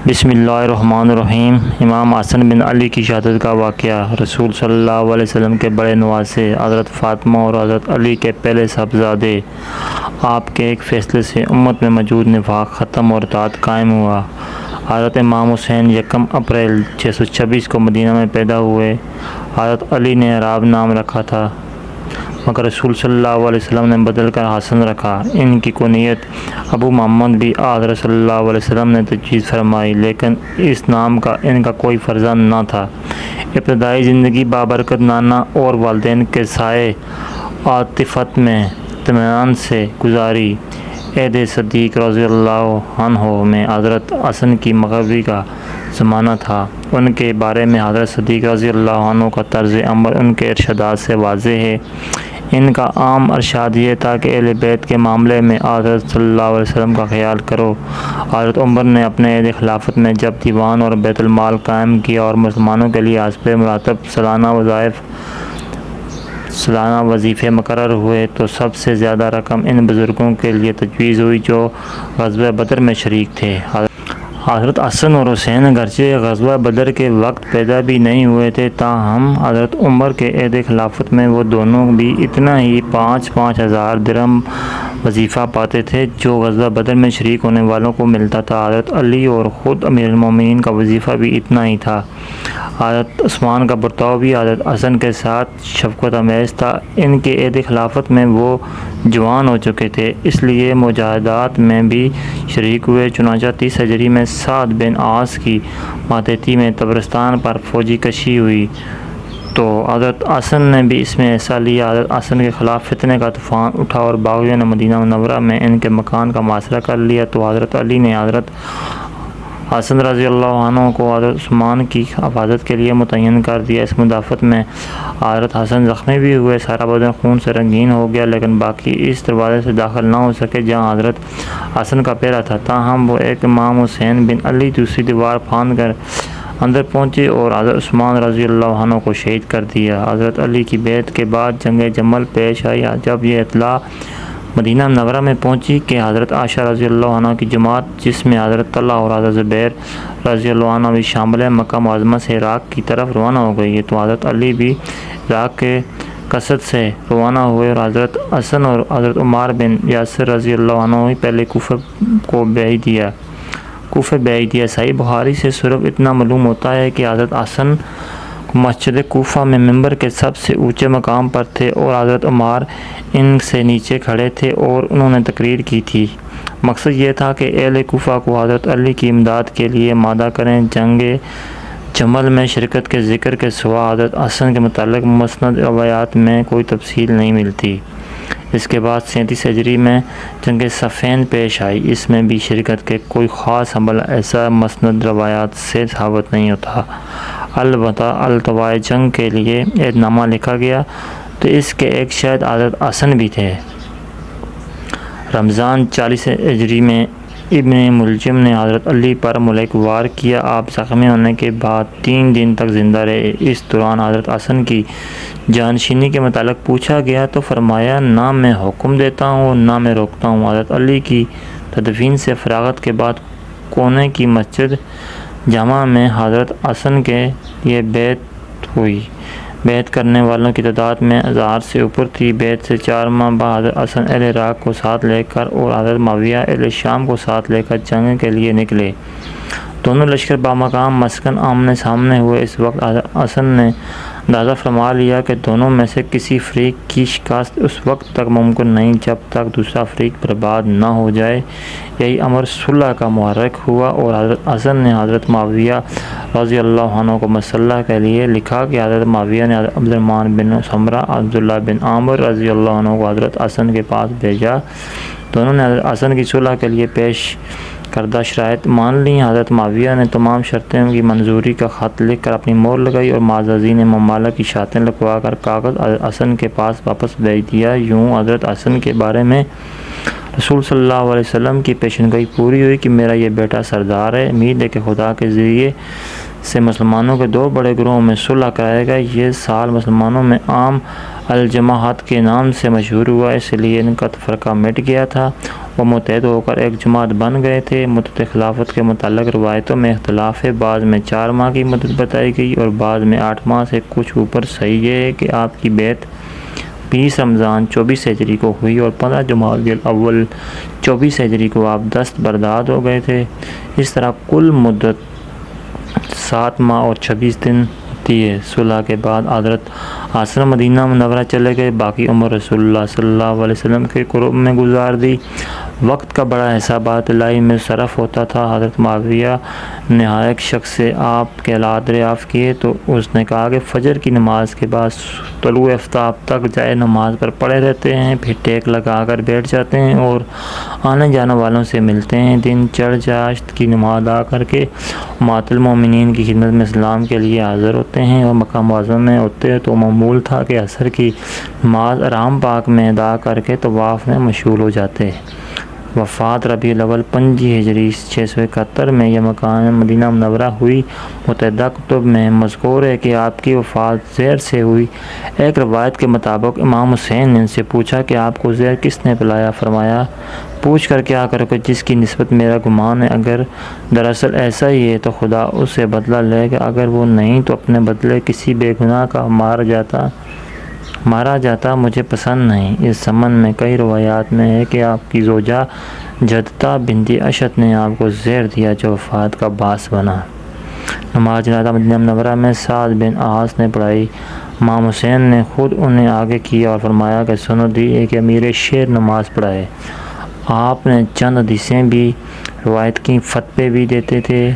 بسم اللہ الرحمن الرحیم۔ امام حسن بن علی کی شہادت کا واقعہ۔ رسول صلی اللہ علیہ وسلم کے بڑے نواسے حضرت فاطمہ اور حضرت علی کے پہلے صاحبزادے، آپ کے ایک فیصلے سے امت میں موجود نفاق ختم اور اتحاد قائم ہوا۔ حضرت امام حسین 1 اپریل 626 کو مدینہ میں پیدا ہوئے۔ حضرت علی نے عراب نام رکھا تھا، مگر رسول صلی اللہ علیہ وسلم نے بدل کر حسن رکھا۔ ان کی کنیت ابو محمد بھی حضرت صلی اللہ علیہ وسلم نے تجویز فرمائی، لیکن اس نام کا ان کا کوئی فرزند نہ تھا۔ ابتدائی زندگی بابرکت نانا اور والدین کے سائے عاطفت میں اطمینان سے گزاری۔ عہد صدیق رضی اللہ عنہ میں حضرت حسن کی مغربی کا زمانہ تھا۔ ان کے بارے میں حضرت صدیق رضی اللہ عنہ کا طرز عمل ان کے ارشادات سے واضح ہے۔ ان کا عام ارشاد یہ تھا کہ اہل بیت کے معاملے میں حضرت صلی اللہ علیہ وسلم کا خیال کرو۔ حضرت عمر نے اپنے عہد خلافت میں جب دیوان اور بیت المال قائم کیا اور مسلمانوں کے لیے حسب مراتب سالانہ وظیفے مقرر ہوئے، تو سب سے زیادہ رقم ان بزرگوں کے لیے تجویز ہوئی جو غزوہ بدر میں شریک تھے۔ حضرت حسن اور حسین اگرچہ غزوہ بدر کے وقت پیدا بھی نہیں ہوئے تھے، تاہم حضرت عمر کے عہد خلافت میں وہ دونوں بھی اتنا ہی 5,000 درہم وظیفہ پاتے تھے جو غزوہ بدر میں شریک ہونے والوں کو ملتا تھا۔ حضرت علی اور خود امیر المومنین کا وظیفہ بھی اتنا ہی تھا۔ حضرت عثمان کا برتاؤ بھی حضرت حسن کے ساتھ شفقت آمیز تھا۔ ان کے عہد خلافت میں وہ جوان ہو چکے تھے، اس لیے مجاہدات میں بھی شریک ہوئے۔ چنانچہ 30 ہجری میں سعد بن عاص کی ماتحتی میں طبرستان پر فوجی کشی ہوئی تو حضرت حسن نے بھی اس میں حصہ لیا۔ حضرت حسن کے خلاف فتنے کا طوفان اٹھا اور باغیوں نے مدینہ منورہ میں ان کے مکان کا محاصرہ کر لیا، تو حضرت علی نے حضرت حسن رضی اللہ عنہ کو حضرت عثمان کی حفاظت کے لیے متعین کر دیا۔ اس مدافعت میں حضرت حسن زخمی بھی ہوئے، سارا بدن خون سے رنگین ہو گیا، لیکن باقی اس دروازے سے داخل نہ ہو سکے جہاں حضرت حسن کا پہرا تھا۔ تاہم وہ ایک امام حسین بن علی دوسری دیوار پھاند کر اندر پہنچے اور حضرت عثمان رضی اللہ عنہ کو شہید کر دیا۔ حضرت علی کی بیعت کے بعد جنگ جمل پیش آئی۔ جب یہ اطلاع مدینہ منورہ میں پہنچی کہ حضرت عائشہ رضی اللہ عنہ کی جماعت، جس میں حضرت طلحہ اور حضرت زبیر رضی اللہ عنہ بھی شامل ہیں، مکہ معظمہ سے عراق کی طرف روانہ ہو گئی ہے، تو حضرت علی بھی عراق کے قصد سے روانہ ہوئے اور حضرت حسن اور حضرت عمار بن یاسر رضی اللہ عنہ ہی پہلے کوفہ بھیج دیا۔ صحیح بخاری سے صرف اتنا معلوم ہوتا ہے کہ حضرت حسن مسجد کوفہ میں ممبر کے سب سے اونچے مقام پر تھے اور حضرت عمار ان سے نیچے کھڑے تھے اور انہوں نے تقریر کی تھی۔ مقصد یہ تھا کہ اہل کوفہ کو حضرت علی کی امداد کے لیے آمادہ کریں۔ جنگ جمل میں شرکت کے ذکر کے سوا حضرت حسن کے متعلق مسند روایات میں کوئی تفصیل نہیں ملتی۔ اس کے بعد 37 ہجری میں جنگ صفین پیش آئی، اس میں بھی شرکت کے کوئی خاص عمل ایسا مسند روایات سے ثابت نہیں ہوتا۔ البتہ التواء جنگ کے لیے عہد نامہ لکھا گیا تو اس کے ایک شاہد حضرت حسن بھی تھے۔ رمضان 40 ہجری میں ابن ملجم نے حضرت علی پر ملک وار کیا۔ آپ زخمی ہونے کے بعد 3 دن تک زندہ رہے۔ اس دوران حضرت حسن کی جانشینی کے متعلق پوچھا گیا تو فرمایا، نہ میں حکم دیتا ہوں نہ میں روکتا ہوں۔ حضرت علی کی تدفین سے فراغت کے بعد کونے کی مسجد جامع میں حضرت حسن کے لیے بیعت ہوئی۔ بیعت کرنے والوں کی تعداد میں 1000 سے اوپر تھی۔ بیعت سے 4 ماہ بعد حضرت حسن اہل عراق کو ساتھ لے کر اور حضرت معاویہ اہل شام کو ساتھ لے کر جنگ کے لیے نکلے۔ دونوں لشکر بامقام مسکن آمنے سامنے ہوئے۔ اس وقت حضرت حسن نے اندازہ فرما لیا کہ دونوں میں سے کسی فریق کی شکست اس وقت تک ممکن نہیں جب تک دوسرا فریق برباد نہ ہو جائے۔ یہی امر صلح کا محرک ہوا اور حضرت حسن نے حضرت معاویہ رضی اللہ عنہ کو مسلح کے لیے لکھا کہ حضرت معاویہ نے حضرت عبد الرحمن بن سمرہ عبداللہ بن عامر رضی اللہ عنہ کو حضرت حسن کے پاس بھیجا۔ دونوں نے حضرت حسن کی صلح کے لیے پیش کردہ شرائط مان لیں۔ حضرت معاویہ نے تمام شرطوں کی منظوری کا خط لکھ کر اپنی مہر لگائی اور معززین ممالک کی شرطیں لکھوا کر کاغذ حضرت حسن کے پاس واپس بھیج دیا۔ یوں حضرت حسن کے بارے میں رسول صلی اللہ علیہ وسلم کی پیشنگوئی پوری ہوئی کہ میرا یہ بیٹا سردار ہے، امید ہے کہ خدا کے ذریعے سے مسلمانوں کے دو بڑے گروہوں میں صلح کرائے گا۔ یہ سال مسلمانوں میں عام الجماعت کے نام سے مشہور ہوا، اس لیے ان کا تفرقہ مٹ گیا تھا، وہ متحد ہو کر ایک جماعت بن گئے تھے۔ مدت خلافت کے متعلق روایتوں میں اختلاف ہے، بعض میں 4 ماہ کی مدت بتائی گئی اور بعض میں 8 ماہ سے کچھ اوپر۔ صحیح یہ ہے کہ آپ کی بیعت 20 رمضان 24 ہجری کو ہوئی اور 15 جمادی الاول 24 ہجری کو آپ دستبردار ہو گئے تھے۔ اس طرح کل مدت 7 ماہ اور 26 دن ہوتی ہے۔ صلح کے بعد حضرت آسرم مدینہ منورہ چلے گئے، باقی عمر رسول اللہ صلی اللہ علیہ وسلم کے قرب میں گزار دی۔ وقت کا بڑا حصہ بات الہی میں صرف ہوتا تھا۔ حضرت معاویہ نے ایک شخص سے آپ کے حالات دریافت کیے تو اس نے کہا کہ فجر کی نماز کے بعد طلوع آفتاب تک جائے نماز پر پڑے رہتے ہیں، پھر ٹیک لگا کر بیٹھ جاتے ہیں اور آنے جانے والوں سے ملتے ہیں۔ دن چڑھ جاشت کی نماز ادا کر کے امہات المومنین کی خدمت میں اسلام کے لیے حاضر ہوتے ہیں اور مکہ معظم میں ہوتے تو معمول تھا کہ عصر کی نماز حرم پاک میں ادا کر کے طواف میں مشغول ہو جاتے۔ وفات ربیع الاول 5 ہجری 671 میں یہ مکان مدینہ منورہ ہوئی۔ متعدد کتب میں مذکور ہے کہ آپ کی وفات زہر سے ہوئی۔ ایک روایت کے مطابق امام حسین نے ان سے پوچھا کہ آپ کو زہر کس نے پلایا؟ فرمایا پوچھ کر کیا کرو گے جس کی نسبت میرا گمان ہے، اگر دراصل ایسا ہی ہے تو خدا اس سے بدلہ لے گا، اگر وہ نہیں تو اپنے بدلے کسی بے گناہ کا مارا جاتا مجھے پسند نہیں۔ اس ضمن میں کئی روایات میں ہے کہ آپ کی زوجہ جدتہ بنت اشد نے آپ کو زہر دیا جو وفات کا باعث بنا۔ نماز جنازہ مدینہ منورہ میں سعد بن عاص نے پڑھائی۔ امام حسین نے خود انہیں آگے کیا اور فرمایا کہ سنت دی ہے کہ امیر شیر نماز پڑھائے۔ آپ نے چند حدیثیں بھی روایت کی، فتوے بھی دیتے تھے۔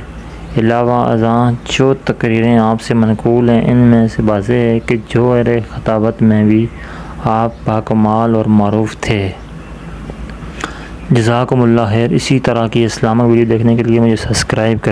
علاوہ ازاں جو تقریریں آپ سے منقول ہیں ان میں سے واضح ہے کہ جوہر خطابت میں بھی آپ باکمال اور معروف تھے۔ جزاکم اللہ خیر۔ اسی طرح کی اسلامک ویڈیو دیکھنے کے لیے مجھے سبسکرائب کریں۔